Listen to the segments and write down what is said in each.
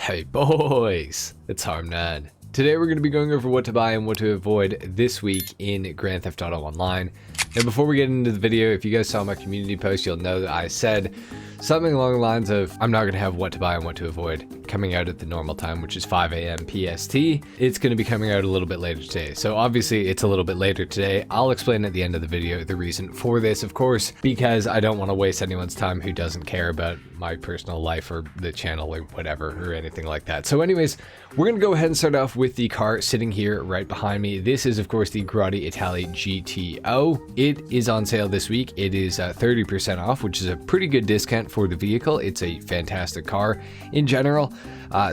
Hey boys, it's HarmNone. Today we're going to be going over what to buy and what to avoid this week in Grand Theft Auto Online. Now before we get into the video, if you guys saw my community post, you'll know that I said something along the lines of I'm not going to have what to buy and what to avoid coming out at the normal time, which is 5 a.m. PST. It's going to be coming out a little bit later today. So obviously it's a little bit later today. I'll explain at the end of the video the reason for this, of course, because I don't want to waste anyone's time who doesn't care about my personal life or the channel or whatever or anything like that. So anyways, we're going to go ahead and start off with the car sitting here right behind me. This is of course the Grotti Italia GTO. It is on sale this week. It is 30% off, which is a pretty good discount for the vehicle. It's a fantastic car in general.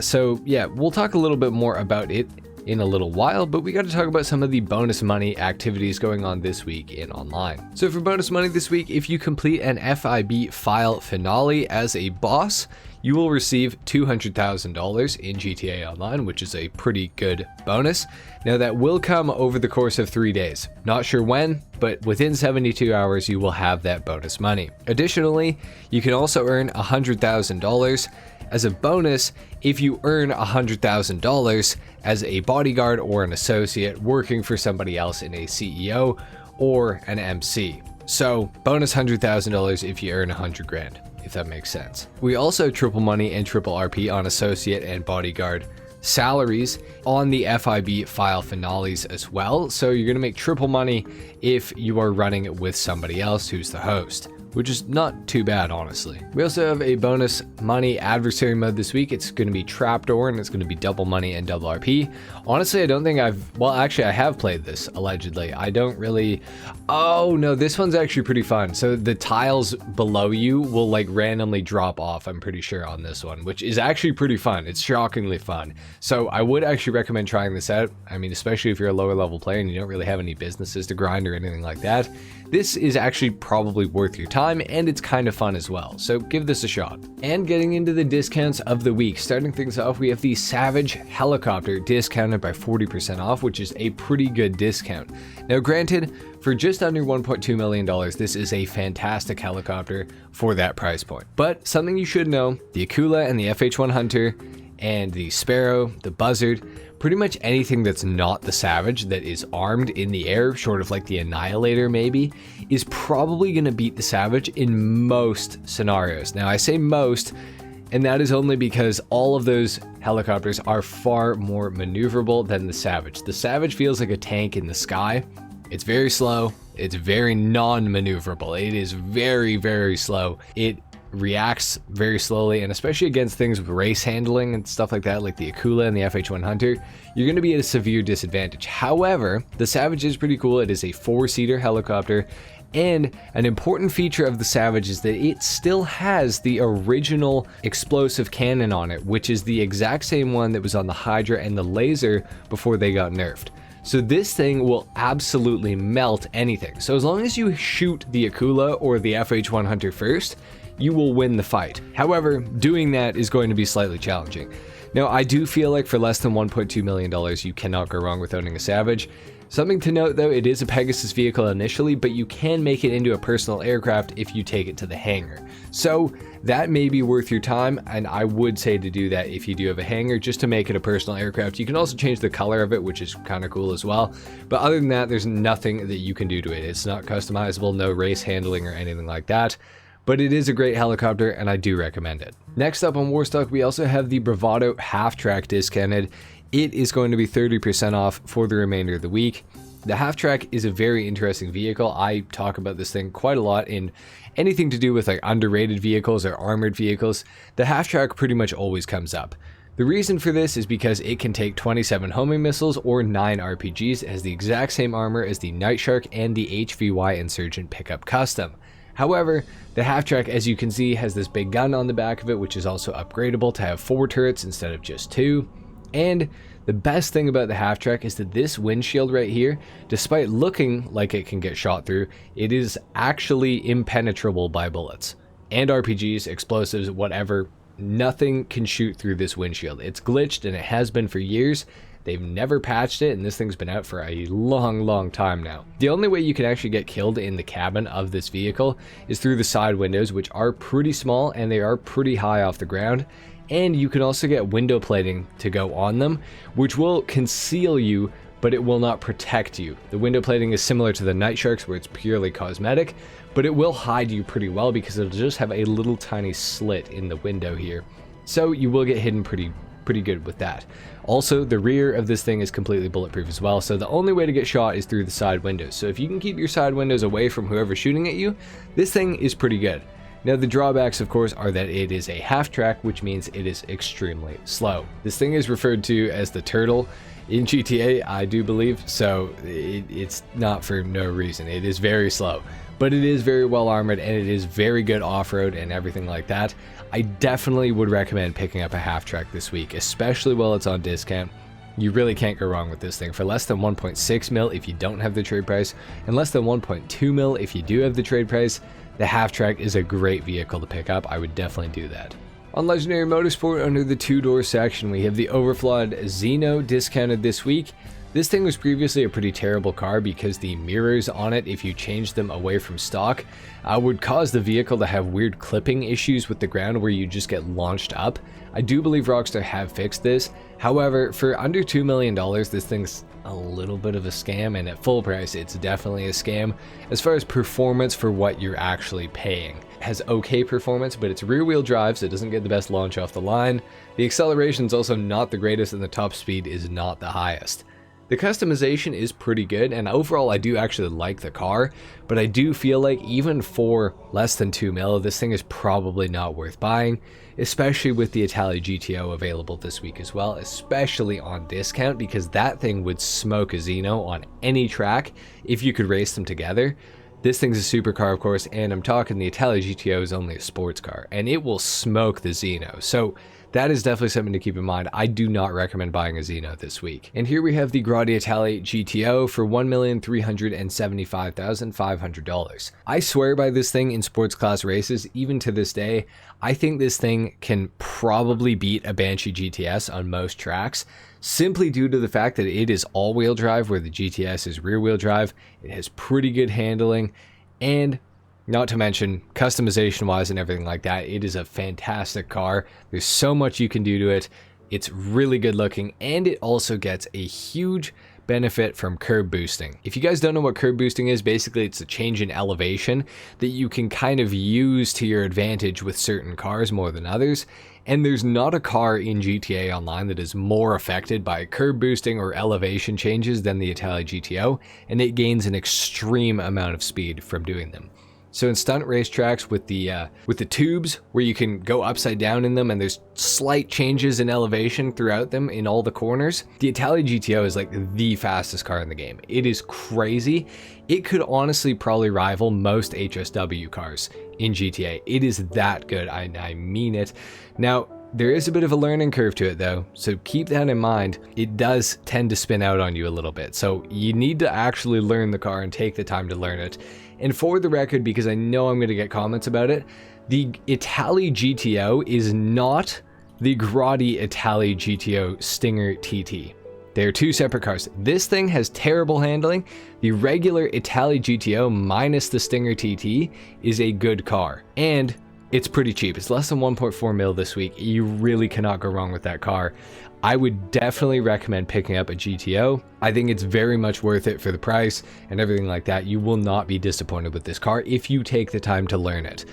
So yeah, we'll talk a little bit more about it in a little while, but we got to talk about some of the bonus money activities going on this week in online. So for bonus money this week, if you complete an FIB file finale as a boss, you will receive $200,000 in GTA Online, which is a pretty good bonus. Now that will come over the course of 3 days. Not sure when, but within 72 hours, you will have that bonus money. Additionally, you can also earn $100,000 as a bonus if you earn $100,000 as a bodyguard or an associate working for somebody else in a CEO or an MC. So bonus $100,000 if you earn 100 grand, if that makes sense. We also triple money and triple RP on associate and bodyguard salaries on the FIB file finales as well. So you're going to make triple money if you are running it with somebody else who's the host, which is not too bad, honestly. We also have a bonus money adversary mode this week. It's going to be trapdoor and it's going to be double money and double RP. Honestly, I don't think well, actually I have played this allegedly. I don't really, oh no, this one's actually pretty fun. So the tiles below you will like randomly drop off, I'm pretty sure on this one, which is actually pretty fun. It's shockingly fun. So I would actually recommend trying this out. I mean, especially if you're a lower level player and you don't really have any businesses to grind or anything like that. This is actually probably worth your time and it's kind of fun as well. So give this a shot. And getting into the discounts of the week, starting things off, we have the Savage helicopter discounted by 40% off, which is a pretty good discount. Now granted, for just under $1.2 million, this is a fantastic helicopter for that price point. But something you should know, the Akula and the FH1 Hunter and the Sparrow, the Buzzard, pretty much anything that's not the Savage that is armed in the air, short of like the Annihilator maybe, is probably going to beat the Savage in most scenarios. Now I say most, and that is only because all of those helicopters are far more maneuverable than the Savage. The Savage feels like a tank in the sky. It's very slow. It's very non-maneuverable. It is very, very slow. It reacts very slowly, and especially against things with race handling and stuff like that, like the Akula and the FH1 Hunter, you're going to be at a severe disadvantage. However, the Savage is pretty cool. It is a 4-seater helicopter, and an important feature of the Savage is that it still has the original explosive cannon on it, which is the exact same one that was on the Hydra and the Laser before they got nerfed. So this thing will absolutely melt anything. So as long as you shoot the Akula or the FH1 Hunter first, you will win the fight. However, doing that is going to be slightly challenging. Now, I do feel like for less than $1.2 million, you cannot go wrong with owning a Savage. Something to note though, it is a Pegasus vehicle initially, but you can make it into a personal aircraft if you take it to the hangar. So that may be worth your time, and I would say to do that if you do have a hangar, just to make it a personal aircraft. You can also change the color of it, which is kind of cool as well. But other than that, there's nothing that you can do to it. It's not customizable, no race handling or anything like that. But it is a great helicopter and I do recommend it. Next up on Warstock, we also have the Bravado half-track discounted. It is going to be 30% off for the remainder of the week. The half-track is a very interesting vehicle. I talk about this thing quite a lot in anything to do with like underrated vehicles or armored vehicles. The half-track pretty much always comes up. The reason for this is because it can take 27 homing missiles or 9 RPGs. It has the exact same armor as the Night Shark and the HVY Insurgent Pickup Custom. However, the half-track, as you can see, has this big gun on the back of it, which is also upgradable to have 4 turrets instead of just 2. And the best thing about the half-track is that this windshield right here, despite looking like it can get shot through, it is actually impenetrable by bullets. And RPGs, explosives, whatever, nothing can shoot through this windshield. It's glitched and it has been for years. They've never patched it, and this thing's been out for a long time now. The only way you can actually get killed in the cabin of this vehicle is through the side windows, which are pretty small and they are pretty high off the ground. And you can also get window plating to go on them, which will conceal you, but it will not protect you. The window plating is similar to the Night Sharks, where it's purely cosmetic, but it will hide you pretty well because it'll just have a little tiny slit in the window here. So you will get hidden pretty good with that. Also, the rear of this thing is completely bulletproof as well, so the only way to get shot is through the side windows. So if you can keep your side windows away from whoever's shooting at you, this thing is pretty good. Now the drawbacks, of course, are that it is a half track, which means it is extremely slow. This thing is referred to as the turtle in GTA, I do believe, so it's not for no reason. It is very slow, but it is very well armored and it is very good off-road and everything like that. I definitely would recommend picking up a half track this week, especially while it's on discount. You really can't go wrong with this thing. For less than 1.6 mil if you don't have the trade price, and less than 1.2 mil if you do have the trade price, the half track is a great vehicle to pick up. I would definitely do that. On Legendary Motorsport, under the two-door section, we have the overflawed Xeno discounted this week. This thing was previously a pretty terrible car because the mirrors on it, if you change them away from stock, would cause the vehicle to have weird clipping issues with the ground where you just get launched up. I do believe Rockstar have fixed this. However, for under $2 million, this thing's a little bit of a scam, and at full price, it's definitely a scam. As far as performance for what you're actually paying, it has okay performance, but it's rear-wheel drive, so it doesn't get the best launch off the line. The acceleration is also not the greatest, and the top speed is not the highest. The customization is pretty good, and overall I do actually like the car, but I do feel like even for less than 2 mil, this thing is probably not worth buying, especially with the Italia GTO available this week as well, especially on discount, because that thing would smoke a Xeno on any track if you could race them together. This thing's a supercar, of course, and I'm talking the Italia GTO is only a sports car, and it will smoke the Xeno. So that is definitely something to keep in mind. I do not recommend buying a Xeno this week. And here we have the Grotti Italia GTO for $1,375,500. I swear by this thing in sports class races, even to this day. I think this thing can probably beat a Banshee GTS on most tracks, simply due to the fact that it is all-wheel drive where the GTS is rear-wheel drive. It has pretty good handling, and not to mention customization wise and everything like that, it is a fantastic car. There's so much you can do to it. It's really good looking, and it also gets a huge benefit from curb boosting. If you guys don't know what curb boosting is, basically it's a change in elevation that you can kind of use to your advantage with certain cars more than others. And there's not a car in GTA Online that is more affected by curb boosting or elevation changes than the Italia GTO, and it gains an extreme amount of speed from doing them. So in stunt racetracks with the tubes where you can go upside down in them and there's slight changes in elevation throughout them in all the corners, the Italia GTO is like the fastest car in the game. It is crazy. It could honestly probably rival most HSW cars in GTA. It is that good. I mean it. Now, there is a bit of a learning curve to it though, so keep that in mind. It does tend to spin out on you a little bit, so you need to actually learn the car and take the time to learn it. And for the record, because I know I'm going to get comments about it, the Italia GTO is not the Grotti Italia GTO Stinger TT. They're two separate cars. This thing has terrible handling. The regular Italia GTO minus the Stinger TT is a good car, and it's pretty cheap. It's less than 1.4 mil this week. You really cannot go wrong with that car. I would definitely recommend picking up a GTO. I think it's very much worth it for the price and everything like that. You will not be disappointed with this car if you take the time to learn it.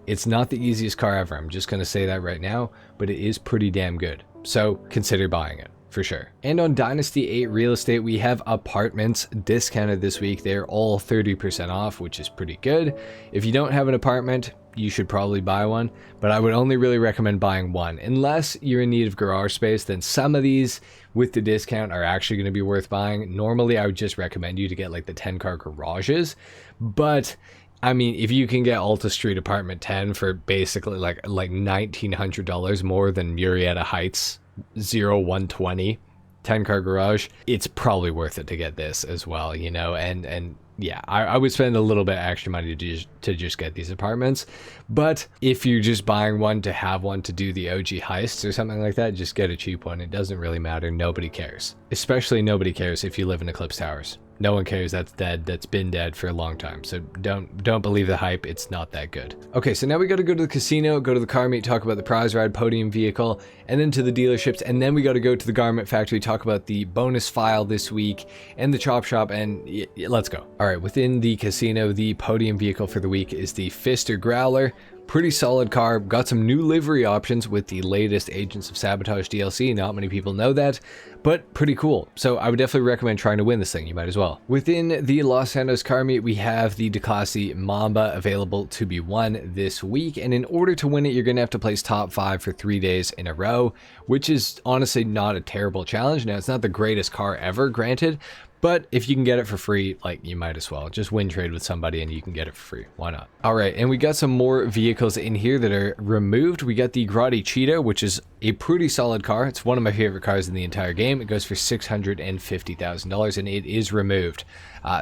It's not the easiest car ever. I'm just going to say that right now, but it is pretty damn good. So consider buying it for sure. And on Dynasty 8 Real Estate, we have apartments discounted this week. They're all 30% off, which is pretty good. If you don't have an apartment, you should probably buy one, but I would only really recommend buying one. Unless you're in need of garage space, then some of these with the discount are actually going to be worth buying. Normally, I would just recommend you to get like the 10-car garages, but I mean, if you can get Alta Street Apartment 10 for basically like $1,900 more than Murrieta Heights 0120 10-car garage, it's probably worth it to get this as well, you know. And yeah, I would spend a little bit extra money to just get these apartments. But if you're just buying one to have one to do the OG heists or something like that, just get a cheap one. It doesn't really matter. Nobody cares. Especially nobody cares if you live in Eclipse Towers. No one cares. That's dead. That's been dead for a long time. So don't believe the hype. It's not that good. Okay, so now we got to go to the casino, go to the car meet, talk about the prize ride podium vehicle, and then to the dealerships, and then we got to go to the garment factory, talk about the bonus file this week and the chop shop, and let's go. All right, within the casino, the podium vehicle for the week is the Fister Growler. Pretty solid car, got some new livery options with the latest Agents of Sabotage DLC. Not many people know that, but pretty cool. So I would definitely recommend trying to win this thing. You might as well. Within the Los Santos car meet, we have the Declasse Mamba available to be won this week. And in order to win it, you're going to have to place top 5 for 3 days in a row, which is honestly not a terrible challenge. Now, it's not the greatest car ever, granted, but if you can get it for free, like, you might as well. Just win trade with somebody and you can get it for free. Why not? All right, and we got some more vehicles in here that are removed. We got the Grotti Cheeto, which is a pretty solid car. It's one of my favorite cars in the entire game. It goes for $650,000 and it is removed.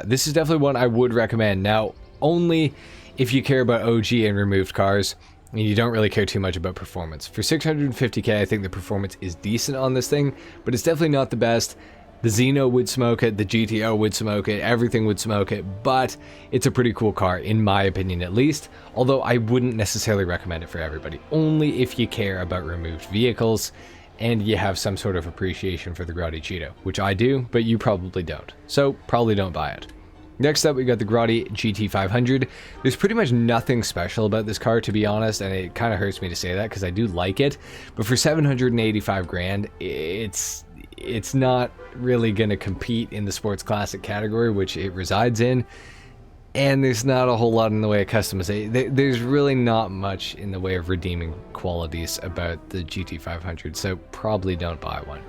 This is definitely one I would recommend. Now, only if you care about OG and removed cars and you don't really care too much about performance. For $650K, I think the performance is decent on this thing, but it's definitely not the best. The Xeno would smoke it, the GTO would smoke it, everything would smoke it, but it's a pretty cool car, in my opinion at least, although I wouldn't necessarily recommend it for everybody, only if you care about removed vehicles and you have some sort of appreciation for the Grotti Cheeto, which I do, but you probably don't, so probably don't buy it. Next up, we got the Grotti GT500. There's pretty much nothing special about this car, to be honest, and it kind of hurts me to say that because I do like it, but for 785 grand, it's not really going to compete in the sports classic category, which it resides in, and there's not a whole lot in the way of customization. There's really not much in the way of redeeming qualities about the GT500, so probably don't buy one.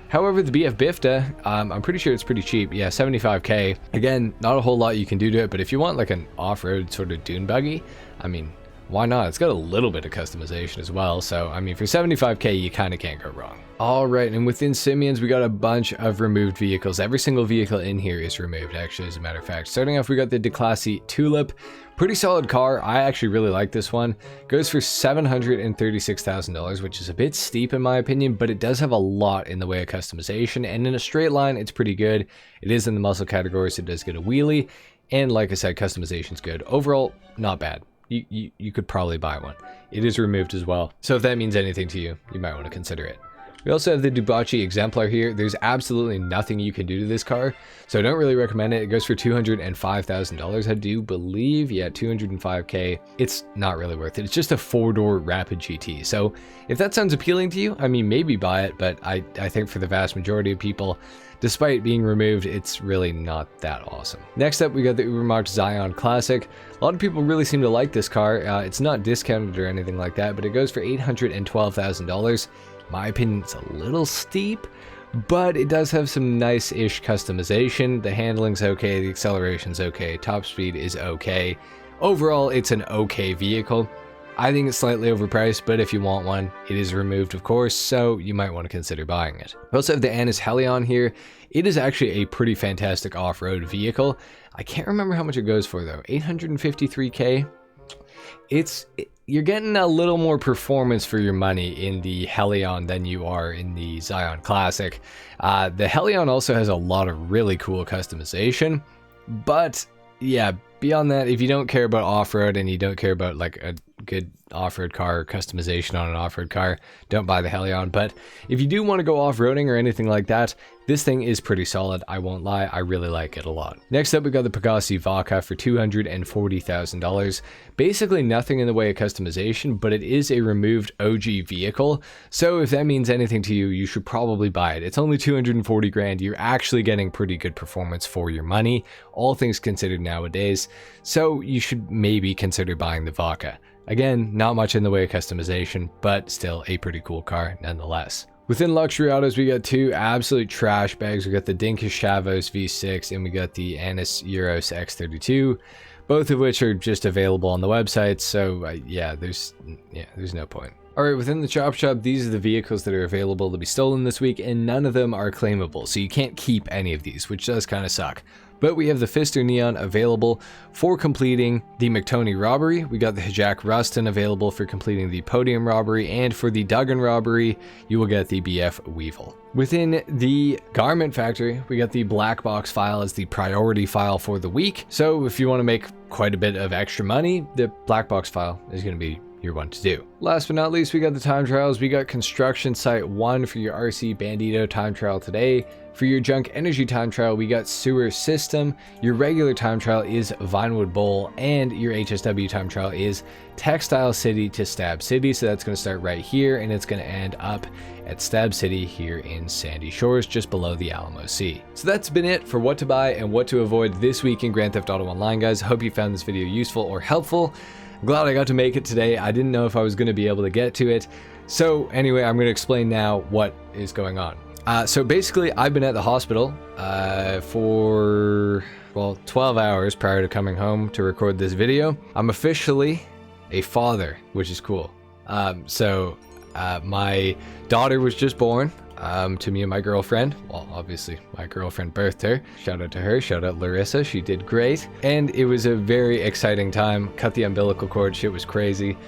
However, the BF Bifta, I'm pretty sure it's pretty cheap. Yeah, 75K. Again, not a whole lot you can do to it, but if you want like an off-road sort of dune buggy, I mean, why not? It's got a little bit of customization as well, so I mean, for 75K, you kind of can't go wrong. All right, and within Simeon's, we got a bunch of removed vehicles. Every single vehicle in here is removed, actually, as a matter of fact. Starting off, we got the Declasse Tulip. Pretty solid car. I actually really like this one. Goes for $736,000, which is a bit steep in my opinion, but it does have a lot in the way of customization, and in a straight line, it's pretty good. It is in the muscle category, so it does get a wheelie, and like I said, customization's good. Overall, not bad. You could probably buy one. It is removed as well, so if that means anything to you, you might want to consider it. We also have the Dubocci Exemplar here. There's absolutely nothing you can do to this car, so I don't really recommend it. It goes for $205,000, I do believe. Yeah, 205K. It's not really worth it. It's just a 4-door Rapid GT. So if that sounds appealing to you, I mean, maybe buy it, but I think for the vast majority of people, despite being removed, it's really not that awesome. Next up, we got the Ubermacht Zion Classic. A lot of people really seem to like this car. It's not discounted or anything like that, but it goes for $812,000. My opinion, it's a little steep, but it does have some nice-ish customization. The handling's okay, the acceleration's okay, top speed is okay. Overall, it's an okay vehicle. I think it's slightly overpriced, but if you want one, it is removed, of course, so you might want to consider buying it. We also have the Annis Helion here. It is actually a pretty fantastic off-road vehicle. I can't remember how much it goes for, though. 853K? You're getting a little more performance for your money in the Helion than you are in the Zion Classic. The Helion also has a lot of really cool customization, but yeah, beyond that, if you don't care about off-road and you don't care about like a good off-road car or customization on an off-road car, don't buy the Helion. But if you do want to go off-roading or anything like that, this thing is pretty solid. I won't lie, I really like it a lot. Next up, we got the Pegassi Vaca for $240,000. Basically nothing in the way of customization, but it is a removed OG vehicle. So if that means anything to you, you should probably buy it. It's only 240 grand. You're actually getting pretty good performance for your money, all things considered nowadays. So you should maybe consider buying the Vaca. Again, not much in the way of customization, but still a pretty cool car nonetheless. Within luxury autos, we got two absolute trash bags. We got the Dinkus Chavos V6 and we got the Annis Euros X32, both of which are just available on the website. So yeah, there's no point. All right, within the chop shop, these are the vehicles that are available to be stolen this week, and none of them are claimable, so you can't keep any of these, which does kind of suck. But we have the Fister Neon available for completing the McToney robbery. We got the Hajak Rustin available for completing the Podium robbery, and for the Duggan robbery, you will get the BF Weevil. Within the Garment Factory, we got the black box file as the priority file for the week. So if you want to make quite a bit of extra money, the black box file is going to be your one to do. Last but not least, we got the time trials. We got Construction Site 1 for your RC Bandito time trial today. For your Junk Energy time trial, we got Sewer System. Your regular time trial is Vinewood Bowl, and your HSW time trial is Textile City to Stab City. So that's going to start right here, and it's going to end up at Stab City here in Sandy Shores, just below the Alamo Sea. So that's been it for what to buy and what to avoid this week in Grand Theft Auto Online, guys. Hope you found this video useful or helpful. I'm glad I got to make it today. I didn't know if I was going to be able to get to it. So anyway, I'm going to explain now what is going on. So basically, I've been at the hospital for, well, 12 hours prior to coming home to record this video. I'm officially a father, which is cool. My daughter was just born to me and my girlfriend. Well, obviously, my girlfriend birthed her. Shout out to her. Shout out Larissa. She did great. And it was a very exciting time. Cut the umbilical cord. Shit was crazy.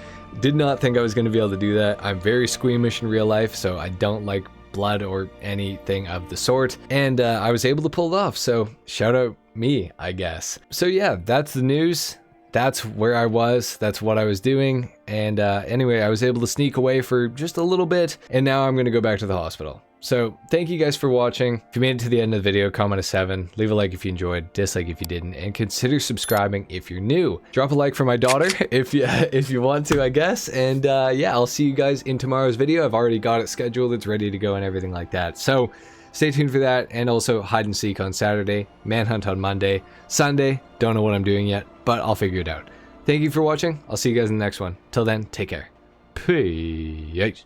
Did not think I was going to be able to do that. I'm very squeamish in real life, so I don't like blood or anything of the sort, and I was able to pull it off, so shout out me, I guess. So yeah, that's the news. That's where I was, that's what I was doing, and anyway, I was able to sneak away for just a little bit, and now I'm gonna go back to the hospital. So thank you guys for watching. If you made it to the end of the video, comment a 7, leave a like if you enjoyed, dislike if you didn't, and consider subscribing if you're new. Drop a like for my daughter if you want to, I guess. And yeah, I'll see you guys in tomorrow's video. I've already got it scheduled, it's ready to go and everything like that. So stay tuned for that, and also hide and seek on Saturday, manhunt on Monday, Sunday, don't know what I'm doing yet, but I'll figure it out. Thank you for watching. I'll see you guys in the next one. Till then, take care. Peace.